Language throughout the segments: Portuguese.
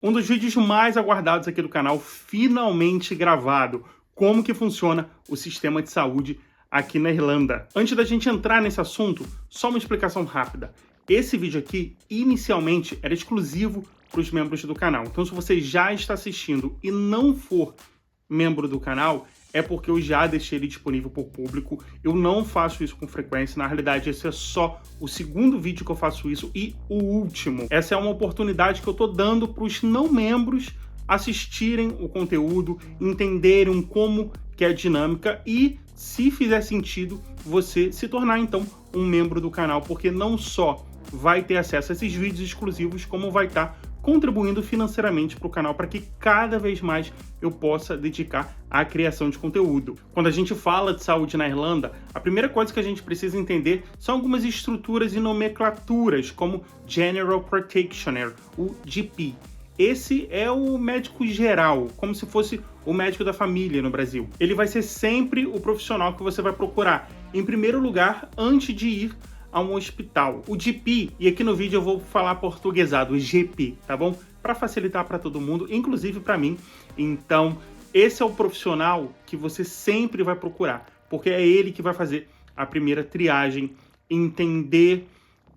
Um dos vídeos mais aguardados aqui do canal, finalmente gravado. Como que funciona o sistema de saúde aqui na Irlanda. Antes da gente entrar nesse assunto, só uma explicação rápida. Esse vídeo aqui, inicialmente, era exclusivo para os membros do canal. Então, se você já está assistindo e não for membro do canal, é porque eu já deixei ele disponível para o público. Eu não faço isso com frequência. Na realidade, esse é só o segundo vídeo que eu faço isso e o último. Essa é uma oportunidade que eu estou dando para os não membros assistirem o conteúdo, entenderem como que é a dinâmica e, se fizer sentido, você se tornar, então, um membro do canal, porque não só vai ter acesso a esses vídeos exclusivos, como vai estar contribuindo financeiramente para o canal para que cada vez mais eu possa dedicar à criação de conteúdo. Quando a gente fala de saúde na Irlanda, a primeira coisa que a gente precisa entender são algumas estruturas e nomenclaturas, como General Practitioner, o GP. Esse é o médico geral, como se fosse o médico da família no Brasil. Ele vai ser sempre o profissional que você vai procurar, em primeiro lugar, antes de ir a um hospital. O GP, e aqui no vídeo eu vou falar portuguesado, GP, tá bom? Para facilitar para todo mundo, inclusive para mim. Então, esse é o profissional que você sempre vai procurar, porque é ele que vai fazer a primeira triagem, entender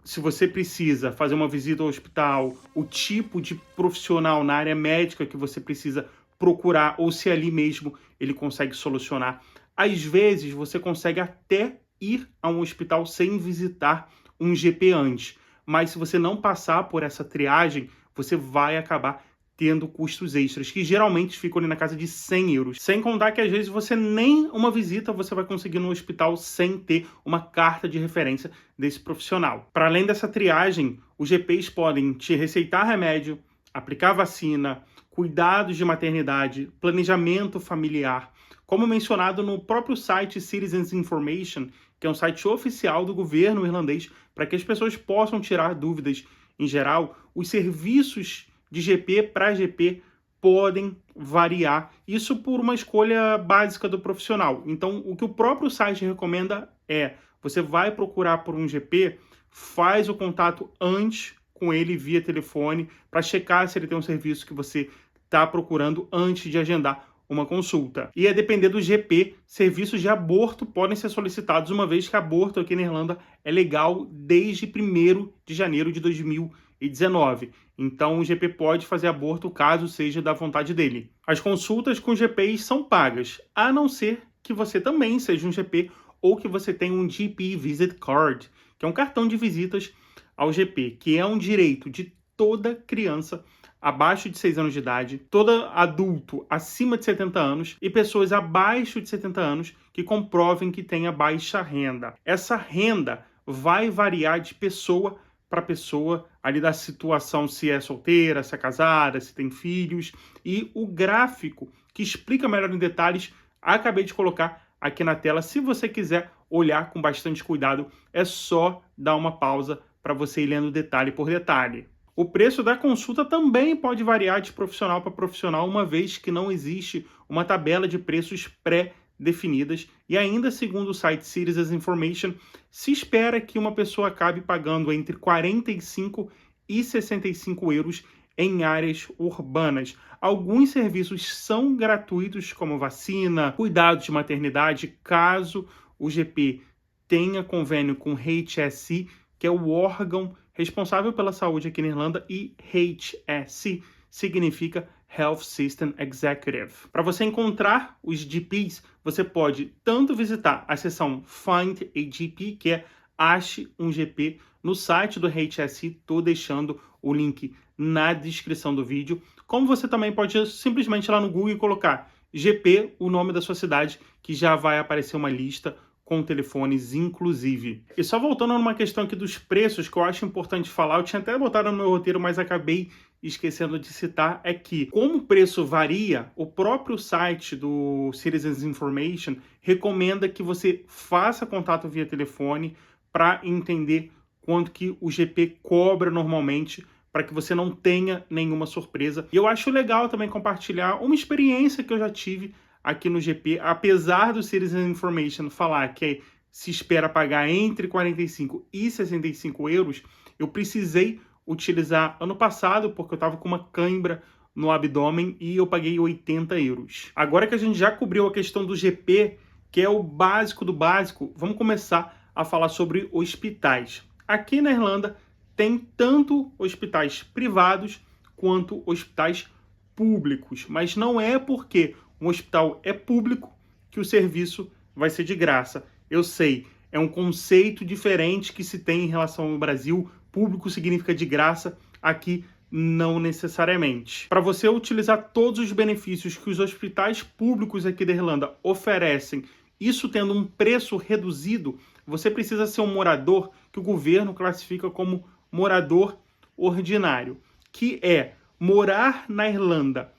se você precisa fazer uma visita ao hospital, o tipo de profissional na área médica que você precisa procurar, ou se ali mesmo ele consegue solucionar. Às vezes, você consegue até ir a um hospital sem visitar um GP antes. Mas se você não passar por essa triagem, você vai acabar tendo custos extras, que geralmente ficam ali na casa de 100 euros. Sem contar que às vezes você nem uma visita você vai conseguir no hospital sem ter uma carta de referência desse profissional. Para além dessa triagem, os GPs podem te receitar remédio, aplicar vacina, cuidados de maternidade, planejamento familiar. Como mencionado no próprio site Citizens Information, que é um site oficial do governo irlandês, para que as pessoas possam tirar dúvidas em geral, os serviços de GP para GP podem variar, isso por uma escolha básica do profissional. Então, o que o próprio site recomenda é, você vai procurar por um GP, faz o contato antes com ele via telefone, para checar se ele tem um serviço que você está procurando antes de agendar uma consulta. E a depender do GP, serviços de aborto podem ser solicitados, uma vez que aborto aqui na Irlanda é legal desde 1º de janeiro de 2019. Então o GP pode fazer aborto caso seja da vontade dele. As consultas com GPs são pagas, a não ser que você também seja um GP ou que você tenha um GP Visit Card, que é um cartão de visitas ao GP, que é um direito de toda criança abaixo de 6 anos de idade, todo adulto acima de 70 anos e pessoas abaixo de 70 anos que comprovem que tenha baixa renda. Essa renda vai variar de pessoa para pessoa, ali da situação, se é solteira, se é casada, se tem filhos, e o gráfico que explica melhor em detalhes, acabei de colocar aqui na tela. Se você quiser olhar com bastante cuidado, é só dar uma pausa para você ir lendo detalhe por detalhe. O preço da consulta também pode variar de profissional para profissional, uma vez que não existe uma tabela de preços pré-definidas. E ainda segundo o site Citizens Information, se espera que uma pessoa acabe pagando entre 45 e 65 euros em áreas urbanas. Alguns serviços são gratuitos, como vacina, cuidados de maternidade, caso o GP tenha convênio com HSE, que é o órgão responsável pela saúde aqui na Irlanda, e HSE significa Health System Executive. Para você encontrar os GPs, você pode tanto visitar a seção Find a GP, que é Ache um GP, no site do HSE, estou deixando o link na descrição do vídeo, como você também pode simplesmente ir lá no Google e colocar GP, o nome da sua cidade, que já vai aparecer uma lista com telefones, inclusive. E só voltando numa questão aqui dos preços, que eu acho importante falar, eu tinha até botado no meu roteiro, mas acabei esquecendo de citar, é que, como o preço varia, o próprio site do Citizens Information recomenda que você faça contato via telefone para entender quanto que o GP cobra normalmente, para que você não tenha nenhuma surpresa. E eu acho legal também compartilhar uma experiência que eu já tive aqui no GP, apesar do Citizen Information falar que se espera pagar entre 45 e 65 euros, eu precisei utilizar ano passado, porque eu estava com uma cãibra no abdômen e eu paguei 80 euros. Agora que a gente já cobriu a questão do GP, que é o básico do básico, vamos começar a falar sobre hospitais. Aqui na Irlanda tem tanto hospitais privados quanto hospitais públicos, mas não é porque um hospital é público que o serviço vai ser de graça. Eu sei, é um conceito diferente que se tem em relação ao Brasil. Público significa de graça, aqui não necessariamente. Para você utilizar todos os benefícios que os hospitais públicos aqui da Irlanda oferecem, isso tendo um preço reduzido, você precisa ser um morador que o governo classifica como morador ordinário, que é morar na Irlanda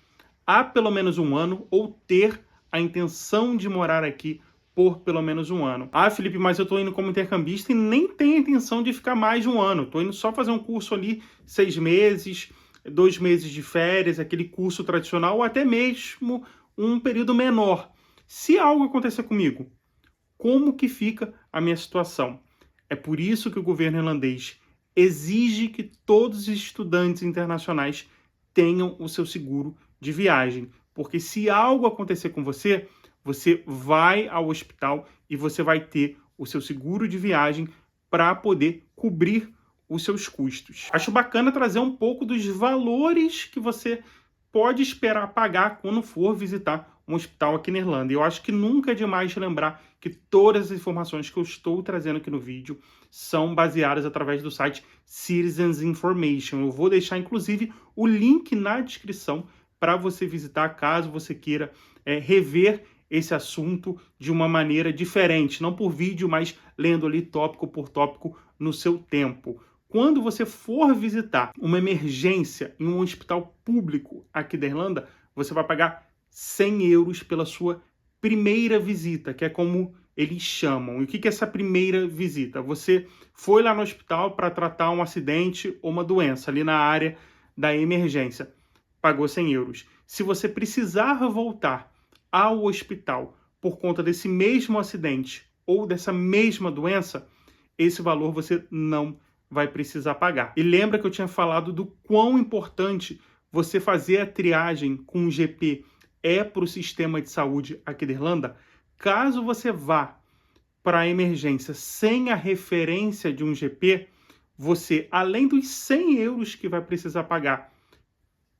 há pelo menos um ano ou ter a intenção de morar aqui por pelo menos um ano. Ah, Felipe, mas eu estou indo como intercambista e nem tenho a intenção de ficar mais de um ano. Estou indo só fazer um curso ali, 6 meses, 2 meses de férias, aquele curso tradicional, ou até mesmo um período menor. Se algo acontecer comigo, como que fica a minha situação? É por isso que o governo irlandês exige que todos os estudantes internacionais tenham o seu seguro de viagem. Porque se algo acontecer com você, você vai ao hospital e você vai ter o seu seguro de viagem para poder cobrir os seus custos. Acho bacana trazer um pouco dos valores que você pode esperar pagar quando for visitar um hospital aqui na Irlanda. Eu acho que nunca é demais lembrar que todas as informações que eu estou trazendo aqui no vídeo são baseadas através do site Citizens Information. Eu vou deixar, inclusive, o link na descrição para você visitar, caso você queira rever esse assunto de uma maneira diferente, não por vídeo, mas lendo ali tópico por tópico no seu tempo. Quando você for visitar uma emergência em um hospital público aqui da Irlanda, você vai pagar 100 euros pela sua primeira visita, que é como eles chamam. E o que é essa primeira visita? Você foi lá no hospital para tratar um acidente ou uma doença ali na área da emergência. Pagou 100 euros. Se você precisar voltar ao hospital por conta desse mesmo acidente ou dessa mesma doença, esse valor você não vai precisar pagar. E lembra que eu tinha falado do quão importante você fazer a triagem com o GP para o sistema de saúde aqui da Irlanda? Caso você vá para a emergência sem a referência de um GP, você, além dos 100 euros que vai precisar pagar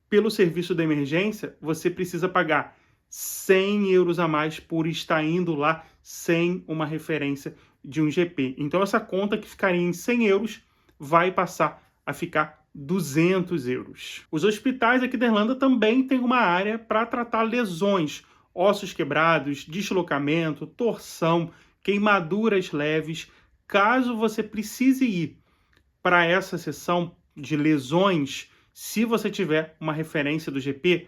pelo serviço da emergência, você precisa pagar 100 euros a mais por estar indo lá sem uma referência de um GP. Então, essa conta que ficaria em 100 euros vai passar a ficar 200 euros. Os hospitais aqui da Irlanda também têm uma área para tratar lesões, ossos quebrados, deslocamento, torção, queimaduras leves. Caso você precise ir para essa seção de lesões, se você tiver uma referência do GP,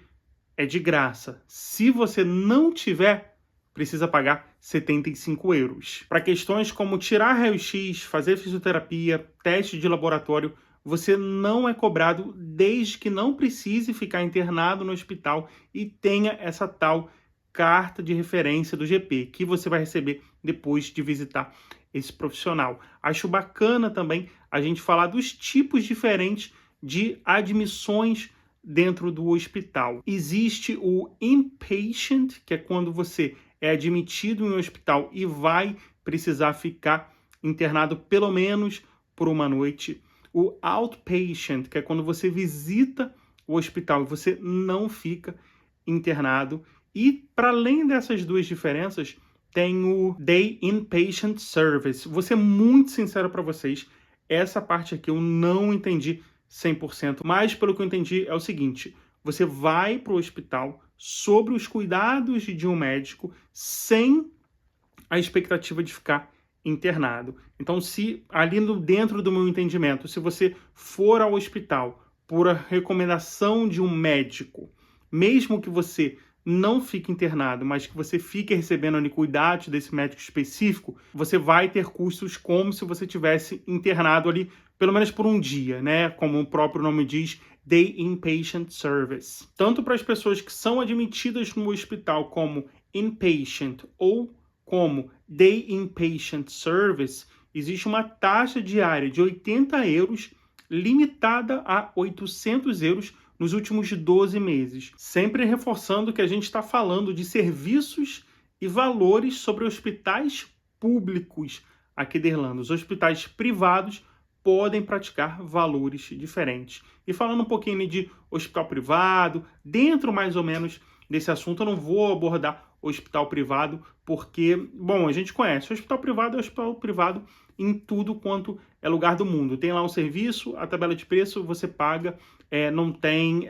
é de graça. Se você não tiver, precisa pagar 75 euros. Para questões como tirar raio-x, fazer fisioterapia, teste de laboratório, você não é cobrado desde que não precise ficar internado no hospital e tenha essa tal carta de referência do GP, que você vai receber depois de visitar esse profissional. Acho bacana também a gente falar dos tipos diferentes de admissões dentro do hospital. Existe o inpatient, que é quando você é admitido em um hospital e vai precisar ficar internado pelo menos por uma noite. O outpatient, que é quando você visita o hospital e você não fica internado. E, para além dessas duas diferenças, tem o Day Inpatient Service. Vou ser muito sincero para vocês, essa parte aqui eu não entendi 100%, mas pelo que eu entendi é o seguinte: você vai para o hospital sobre os cuidados de um médico sem a expectativa de ficar internado. Então, se ali dentro do meu entendimento, se você for ao hospital por a recomendação de um médico, mesmo que você não fique internado, mas que você fique recebendo ali cuidados desse médico específico, você vai ter custos como se você tivesse internado ali pelo menos por um dia, né? Como o próprio nome diz, Day Inpatient Service. Tanto para as pessoas que são admitidas no hospital como inpatient ou como Day Inpatient Service, existe uma taxa diária de 80 euros limitada a 800 euros nos últimos 12 meses. Sempre reforçando que a gente está falando de serviços e valores sobre hospitais públicos aqui da Irlanda. Os hospitais privados podem praticar valores diferentes. E falando um pouquinho de hospital privado, dentro mais ou menos desse assunto, eu não vou abordar hospital privado, porque, bom, a gente conhece, hospital privado é hospital privado em tudo quanto é lugar do mundo. Tem lá um serviço, a tabela de preço você paga, não tem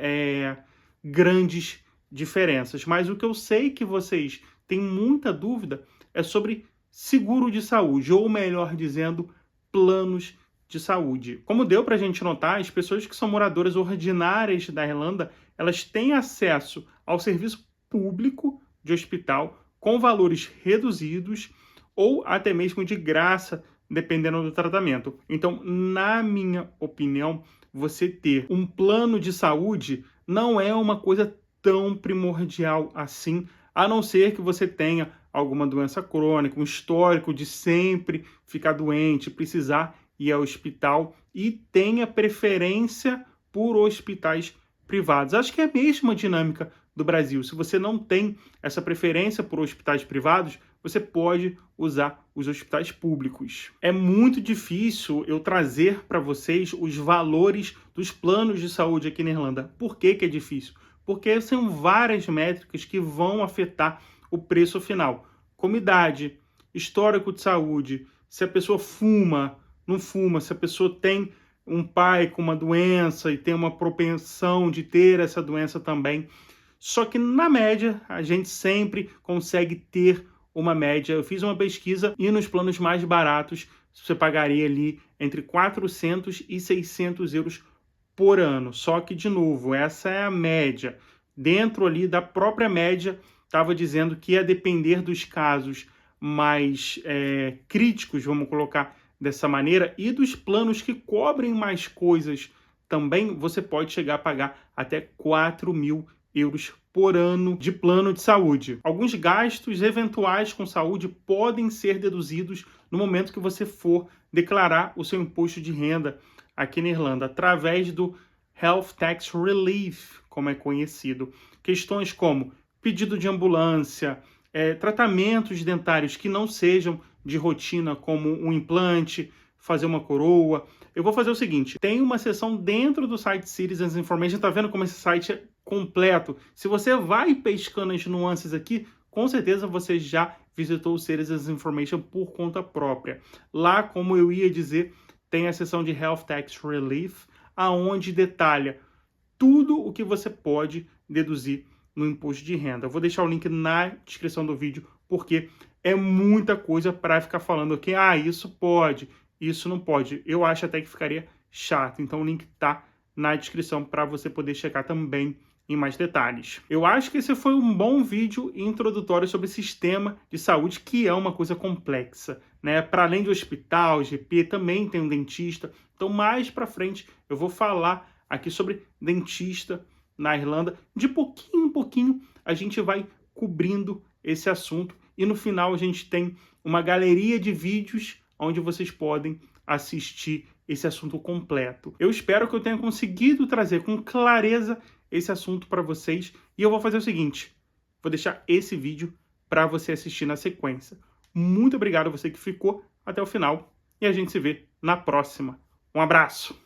grandes diferenças. Mas o que eu sei que vocês têm muita dúvida é sobre seguro de saúde, ou melhor dizendo, planos de saúde. Como deu para a gente notar, as pessoas que são moradoras ordinárias da Irlanda, elas têm acesso ao serviço público de hospital com valores reduzidos ou até mesmo de graça, dependendo do tratamento. Então, na minha opinião, você ter um plano de saúde não é uma coisa tão primordial assim, a não ser que você tenha alguma doença crônica, um histórico de sempre ficar doente, precisar ir ao hospital e tenha preferência por hospitais privados. Acho que é a mesma dinâmica do Brasil. Se você não tem essa preferência por hospitais privados, você pode usar os hospitais públicos. É muito difícil eu trazer para vocês os valores dos planos de saúde aqui na Irlanda. Por que é difícil? Porque são várias métricas que vão afetar o preço final. Como idade, histórico de saúde, se a pessoa fuma, não fuma, se a pessoa tem um pai com uma doença e tem uma propensão de ter essa doença também. Só que, na média, a gente sempre consegue ter uma média. Eu fiz uma pesquisa e nos planos mais baratos você pagaria ali entre 400 e 600 euros por ano. Só que, de novo, essa é a média. Dentro ali da própria média, estava dizendo que ia depender dos casos mais críticos, vamos colocar dessa maneira, e dos planos que cobrem mais coisas também, você pode chegar a pagar até 4.000 euros por ano de plano de saúde. Alguns gastos eventuais com saúde podem ser deduzidos no momento que você for declarar o seu imposto de renda aqui na Irlanda, através do Health Tax Relief, como é conhecido. Questões como pedido de ambulância, tratamentos dentários que não sejam de rotina, como um implante, fazer uma coroa. Eu vou fazer o seguinte, tem uma seção dentro do site Citizens Information, tá vendo como esse site é completo? Se você vai pescando as nuances aqui, com certeza você já visitou o Citizens Information por conta própria. Lá, como eu ia dizer, tem a seção de Health Tax Relief, aonde detalha tudo o que você pode deduzir no imposto de renda. Eu vou deixar o link na descrição do vídeo, porque é muita coisa para ficar falando aqui, isso pode, isso não pode. Eu acho até que ficaria chato, então o link tá na descrição para você poder checar também em mais detalhes. Eu acho que esse foi um bom vídeo introdutório sobre sistema de saúde, que é uma coisa complexa, né? Para além do hospital, GP, também tem um dentista. Então, mais para frente, eu vou falar aqui sobre dentista na Irlanda. De pouquinho em pouquinho, a gente vai cobrindo esse assunto. E no final, a gente tem uma galeria de vídeos onde vocês podem assistir esse assunto completo. Eu espero que eu tenha conseguido trazer com clareza esse assunto para vocês. E eu vou fazer o seguinte, vou deixar esse vídeo para você assistir na sequência. Muito obrigado a você que ficou até o final e a gente se vê na próxima. Um abraço!